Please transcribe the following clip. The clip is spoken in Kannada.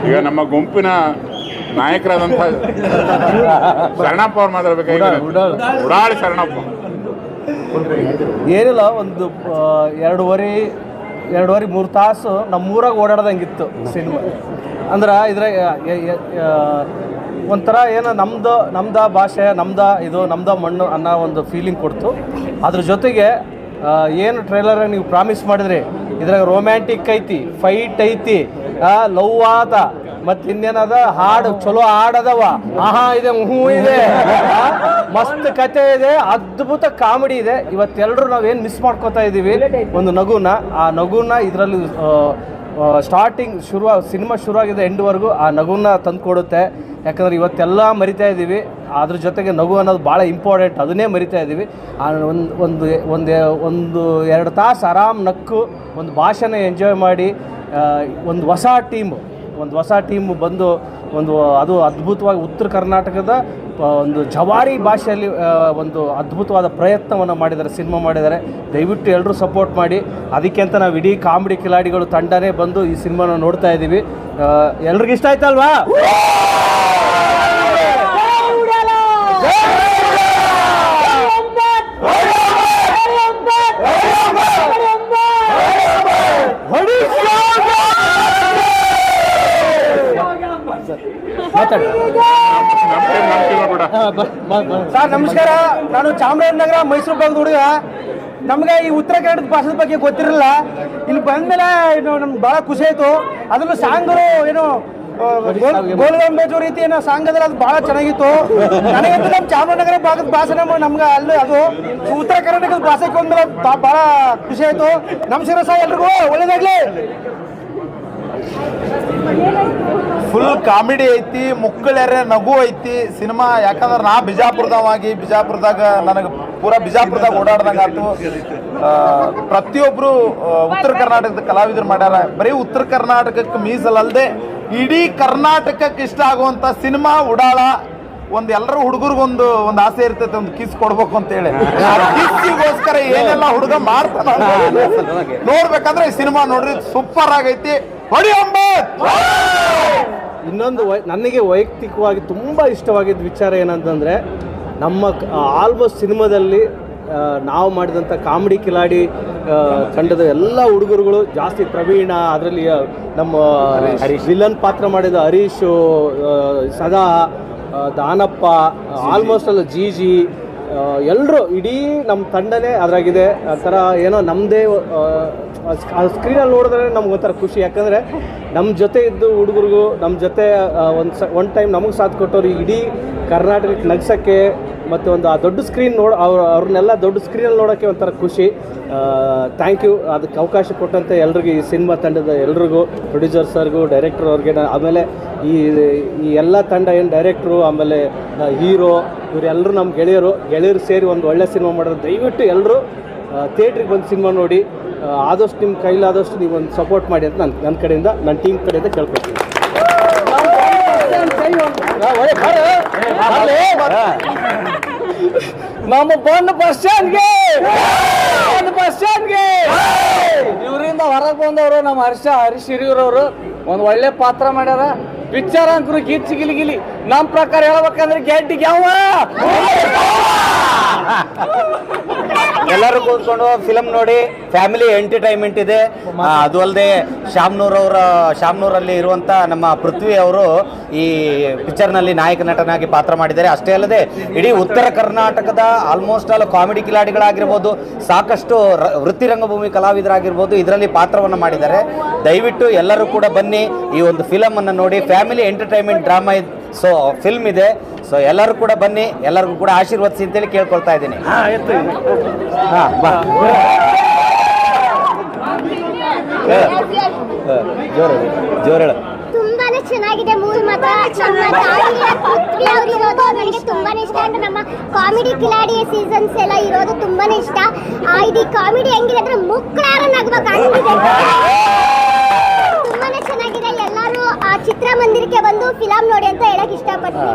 ಈಗ ನಮ್ಮ ಗುಂಪಿನ ನಾಯಕರಾದಂಥ ಶರಣಪ್ಪ ಅವ್ರು ಮಾತಾಡ್ಬೇಕಾಗಿ ಉಡಾಳಿ ಶರಣಪ್ಪ. ಏನಿಲ್ಲ, ಒಂದು ಎರಡೂವರೆ 3 ತಾಸು ನಮ್ಮೂರಾಗ ಓಡಾಡ್ದಂಗಿತ್ತು ಸಿನಿಮಾ. ಅಂದ್ರೆ ಇದ್ರಾಗ ಒಂಥರ ಏನೋ ನಮ್ದ ಭಾಷೆ, ನಮ್ದ ಮಣ್ಣು ಅನ್ನೋ ಒಂದು ಫೀಲಿಂಗ್ ಕೊಡ್ತು. ಅದ್ರ ಜೊತೆಗೆ ಏನು ಟ್ರೈಲರ್ ನೀವು ಪ್ರಾಮಿಸ್ ಮಾಡಿದ್ರಿ, ಇದ್ರಾಗ ರೊಮ್ಯಾಂಟಿಕ್ ಐತಿ, ಫೈಟ್ ಐತಿ, ಲವ್ ಆದ, ಮತ್ತು ಇನ್ನೇನದ ಹಾಡು ಚಲೋ ಹಾಡದವ, ಇದೆ, ಇದೆ, ಮಸ್ತ್ ಕತೆ ಇದೆ, ಅದ್ಭುತ ಕಾಮಿಡಿ ಇದೆ. ಇವತ್ತೆಲ್ಲರೂ ನಾವೇನು ಮಿಸ್ ಮಾಡ್ಕೋತಾ ಇದ್ದೀವಿ ಒಂದು ನಗುನ. ಆ ನಗುನ ಇದರಲ್ಲಿ ಸ್ಟಾರ್ಟಿಂಗ್ ಸಿನಿಮಾ ಶುರುವಾಗಿದೆ ಎಂಡ್ವರೆಗೂ ಆ ನಗುನ ತಂದುಕೊಡುತ್ತೆ. ಯಾಕಂದರೆ ಇವತ್ತೆಲ್ಲ ಮರಿತಾ ಇದ್ದೀವಿ, ಅದ್ರ ಜೊತೆಗೆ ನಗು ಅನ್ನೋದು ಭಾಳ ಇಂಪಾರ್ಟೆಂಟ್, ಅದನ್ನೇ ಮರಿತಾ ಇದ್ದೀವಿ. ಒಂದು 2 ತಾಸು ಆರಾಮ್ ನಕ್ಕು ಒಂದು ಭಾಷಣ ಎಂಜಾಯ್ ಮಾಡಿ ಒಂದು ಹೊಸ ಟೀಮು ಬಂದು ಅದು ಅದ್ಭುತವಾಗಿ ಉತ್ತರ ಕರ್ನಾಟಕದ ಒಂದು ಜವಾರಿ ಭಾಷೆಯಲ್ಲಿ ಒಂದು ಅದ್ಭುತವಾದ ಪ್ರಯತ್ನವನ್ನು ಮಾಡಿದ್ದಾರೆ, ಸಿನಿಮಾ ಮಾಡಿದ್ದಾರೆ. ದಯವಿಟ್ಟು ಎಲ್ಲರೂ ಸಪೋರ್ಟ್ ಮಾಡಿ. ಅದಕ್ಕೆ ಅಂತ ನಾವು ಇಡೀ ಕಾಮಿಡಿ ಕಿಲಾಡಿಗಳು ತಂಡನೇ ಬಂದು ಈ ಸಿನಿಮಾನ ನೋಡ್ತಾ ಇದ್ದೀವಿ. ಎಲ್ರಿಗೂ ಇಷ್ಟ ಆಯ್ತಲ್ವಾ? ಸರ್ ನಮಸ್ಕಾರ, ನಾನು ಚಾಮರಾಜನಗರ ಮೈಸೂರು ಭಾಗದ ಹುಡುಗ. ನಮಗೆ ಈ ಉತ್ತರ ಕನ್ನಡದ ಭಾಷೆದ ಬಗ್ಗೆ ಗೊತ್ತಿರಲಿಲ್ಲ. ಇಲ್ಲಿ ಬಂದ್ಮೇಲೆ ನಮ್ಗೆ ಭಾಳ ಖುಷಿ ಆಯಿತು. ಅದನ್ನು ಸಾಂಗರು ಏನು ಗೋಲ್ಗಂಬೇಜು ರೀತಿ ಏನೋ ಸಾಂಗ್ ಅದಲ್ಲ, ಅದು ಭಾಳ ಚೆನ್ನಾಗಿತ್ತು. ನನಗಂತೂ ನಮ್ಮ ಚಾಮರಾಜನಗರ ಭಾಗದ ಭಾಷೆ ನಮ್ಗೆ ಅಲ್ಲಿ ಅದು ಉತ್ತರ ಕರ್ನಾಟಕದ ಭಾಷೆಗೆ ಬಂದ್ಮೇಲೆ ಭಾಳ ಖುಷಿ ಆಯಿತು. ನಮಸ್ಕಾರ ಸರ್, ಎಲ್ರಿಗೂ ಒಳ್ಳೇದಾಗಲಿ. ಫುಲ್ ಕಾಮಿಡಿ ಐತಿ, ಮುಕ್ಕಳ್ಯಾರೆ ನಗು ಐತಿ ಸಿನಿಮಾ. ಯಾಕಂದ್ರೆ ನಾ ಬಿಜಾಪುರದಾಗ ನನಗೆ ಪೂರಾ ಬಿಜಾಪುರದಾಗ ಓಡಾಡ್ದಂಗೆ ಆಯ್ತು. ಪ್ರತಿಯೊಬ್ಬರು ಉತ್ತರ ಕರ್ನಾಟಕದ ಕಲಾವಿದರು ಮಾಡ್ಯಾರ. ಬರೀ ಉತ್ತರ ಕರ್ನಾಟಕಕ್ಕೆ ಮೀಸಲಲ್ಲದೆ ಇಡೀ ಕರ್ನಾಟಕಕ್ಕೆ ಇಷ್ಟ ಆಗುವಂಥ ಸಿನಿಮಾ ಉಡಾಳ. ಎಲ್ಲರೂ ಹುಡುಗರಿಗೊಂದು ಆಸೆ ಇರ್ತೈತೆ, ಒಂದು ಕಿಸ್ ಕೊಡ್ಬೇಕು ಅಂತೇಳಿ. ಕಿಸ್ಸಿಗೋಸ್ಕರ ಏನೆಲ್ಲ ಹುಡುಗ ಮಾಡ್ತಾನ ನೋಡ್ಬೇಕಂದ್ರೆ ಈ ಸಿನಿಮಾ ನೋಡ್ರಿ, ಸೂಪರ್ ಆಗೈತಿ. ಇನ್ನೊಂದು ನನಗೆ ವೈಯಕ್ತಿಕವಾಗಿ ತುಂಬ ಇಷ್ಟವಾಗಿದ್ದ ವಿಚಾರ ಏನಂತಂದರೆ, ನಮ್ಮ ಆಲ್ಮೋಸ್ಟ್ ಸಿನಿಮಾದಲ್ಲಿ ನಾವು ಮಾಡಿದಂಥ ಕಾಮಿಡಿ ಕಿಲಾಡಿ ತಂಡದ ಎಲ್ಲ ಹುಡುಗರುಗಳು ಜಾಸ್ತಿ ಪ್ರವೀಣ, ಅದರಲ್ಲಿ ನಮ್ಮ ವಿಲನ್ ಪಾತ್ರ ಮಾಡಿದ ಹರೀಶು, ಸದಾ, ದಾನಪ್ಪ, ಆಲ್ಮೋಸ್ಟ್ ಅಲ್ಲ ಜಿ ಎಲ್ಲರೂ ಇಡೀ ನಮ್ಮ ತಂಡನೇ ಅದ್ರಾಗಿದೆ. ಒಂಥರ ಏನೋ ನಮ್ಮದೇ ಸ್ಕ್ರೀನಲ್ಲಿ ನೋಡಿದ್ರೆ ನಮ್ಗೊಂಥರ ಖುಷಿ. ಯಾಕಂದರೆ ನಮ್ಮ ಜೊತೆ ಇದ್ದು ಹುಡುಗರಿಗೂ ನಮ್ಮ ಜೊತೆ ಒಂದು ಟೈಮ್ ನಮಗೆ ಸಾಥ್ ಕೊಟ್ಟವ್ರು ಇಡೀ ಕರ್ನಾಟಕಕ್ಕೆ ನಗ್ಸೋಕ್ಕೆ ಮತ್ತು ಒಂದು ಆ ದೊಡ್ಡ ಸ್ಕ್ರೀನ್ ಅವ್ರನ್ನೆಲ್ಲ ದೊಡ್ಡ ಸ್ಕ್ರೀನಲ್ಲಿ ನೋಡೋಕ್ಕೆ ಒಂಥರ ಖುಷಿ. ಥ್ಯಾಂಕ್ ಯು ಅದಕ್ಕೆ ಅವಕಾಶ ಕೊಟ್ಟಂತೆ ಎಲ್ರಿಗೂ, ಈ ಸಿನಿಮಾ ತಂಡದ ಎಲ್ರಿಗೂ, ಪ್ರೊಡ್ಯೂಸರ್ ಸರ್ಗೂ, ಡೈರೆಕ್ಟರ್ ಅವ್ರಿಗೆ, ಆಮೇಲೆ ಈ ಎಲ್ಲ ತಂಡ ಏನು ಡೈರೆಕ್ಟ್ರು, ಆಮೇಲೆ ಹೀರೋ, ಇವರೆಲ್ಲರೂ ನಮ್ಮ ಗೆಳೆಯರು ಸೇರಿ ಒಂದು ಒಳ್ಳೆ ಸಿನಿಮಾ ಮಾಡೋದು. ದಯವಿಟ್ಟು ಎಲ್ಲರೂ ಥಿಯೇಟ್ರಿಗೆ ಬಂದು ಸಿನಿಮಾ ನೋಡಿ. ಆದಷ್ಟು ನಿಮ್ಮ ಕೈಲಾದಷ್ಟು ನೀವು ಒಂದು ಸಪೋರ್ಟ್ ಮಾಡಿ ಅಂತ ನನ್ನ ಕಡೆಯಿಂದ, ನನ್ನ ಟೀಮ್ ಕಡೆಯಿಂದ ಕೇಳ್ಕೊಳ್ತೀನಿ. ನಮ್ಮ ಬಂದು ಬಸ್ ಸ್ಟ್ಯಾಂಡ್ಗೆ ಇವರಿಂದ ಹೊರಗೆ ಬಂದವರು ನಮ್ಮ ಹರೀಶ್ ಹಿರಿಯೂರವರು ಒಂದು ಒಳ್ಳೆ ಪಾತ್ರ ಮಾಡ್ಯಾರ. ಪಿಕ್ಚರ್ ಅಂಕರು ಗಿಲಿ ನಮ್ಮ ಪ್ರಕಾರ ಹೇಳ್ಬೇಕಂದ್ರೆ ಗೆಡ್ಡಿಗೆ ಯಾವ ಎಲ್ಲರೂ ಕೂತ್ಕೊಂಡು ಫಿಲಮ್ ನೋಡಿ, ಫ್ಯಾಮಿಲಿ ಎಂಟರ್ಟೈನ್ಮೆಂಟ್ ಇದೆ. ಅದು ಅಲ್ಲದೆ ಶಾಮ್ನೂರಲ್ಲಿ ಇರುವಂಥ ನಮ್ಮ ಪೃಥ್ವಿ ಅವರು ಈ ಪಿಕ್ಚರ್ನಲ್ಲಿ ನಾಯಕ ನಟನಾಗಿ ಪಾತ್ರ ಮಾಡಿದ್ದಾರೆ. ಅಷ್ಟೇ ಅಲ್ಲದೆ ಇಡೀ ಉತ್ತರ ಕರ್ನಾಟಕದ ಆಲ್ಮೋಸ್ಟ್ ಆಲ್ ಕಾಮಿಡಿ ಕಿಲಾಡಿಗಳಾಗಿರ್ಬೋದು, ಸಾಕಷ್ಟು ವೃತ್ತಿ ರಂಗಭೂಮಿ ಕಲಾವಿದರಾಗಿರ್ಬೋದು ಇದರಲ್ಲಿ ಪಾತ್ರವನ್ನು ಮಾಡಿದ್ದಾರೆ. ದಯವಿಟ್ಟು ಎಲ್ಲರೂ ಕೂಡ ಬನ್ನಿ, ಈ ಒಂದು ಫಿಲಮನ್ನು ನೋಡಿ. ಫ್ಯಾಮಿಲಿ ಎಂಟರ್ಟೈನ್ಮೆಂಟ್ ಡ್ರಾಮಾ ಫಿಲ್ಮ್ ಇದೆ. ಸೊ ಎಲ್ಲರೂ ಕೂಡ ಬನ್ನಿ, ಎಲ್ಲರಿಗೂ ಕೂಡ ಆಶೀರ್ವದಿಸಿ ಅಂತೇಳಿ ಕೇಳ್ಕೊಳ್ತಾ ಇದ್ದೀನಿ. ಜೋರ ತುಂಬಾನೇ ಚೆನ್ನಾಗಿದೆ ಮೂವಿ ಮಾತ್ರ. ಪೃಥ್ವಿ ಅವರು ಇರೋದು ನನಗೆ ತುಂಬಾನೇ ಇಷ್ಟ. ಅಂದ್ರೆ ನಮ್ಮ ಕಾಮಿಡಿ ಕಿಲಾಡಿ ಸೀಸನ್ಸ್ ಎಲ್ಲ ಇರೋದು ತುಂಬಾನೇ ಇಷ್ಟ. ಇದು ಕಾಮಿಡಿ ಹೆಂಗಿದೆ ಅಂದ್ರೆ ಮುಕ್ಕಳಾರ ನಗಬೇಕು, ತುಂಬಾನೇ ಚೆನ್ನಾಗಿದೆ. ಎಲ್ಲರೂ ಆ ಚಿತ್ರಮಂದಿರಕ್ಕೆ ಬಂದು ಫಿಲಂ ನೋಡಿ ಅಂತ ಹೇಳಕ್ ಇಷ್ಟಪಡ್ತೀನಿ.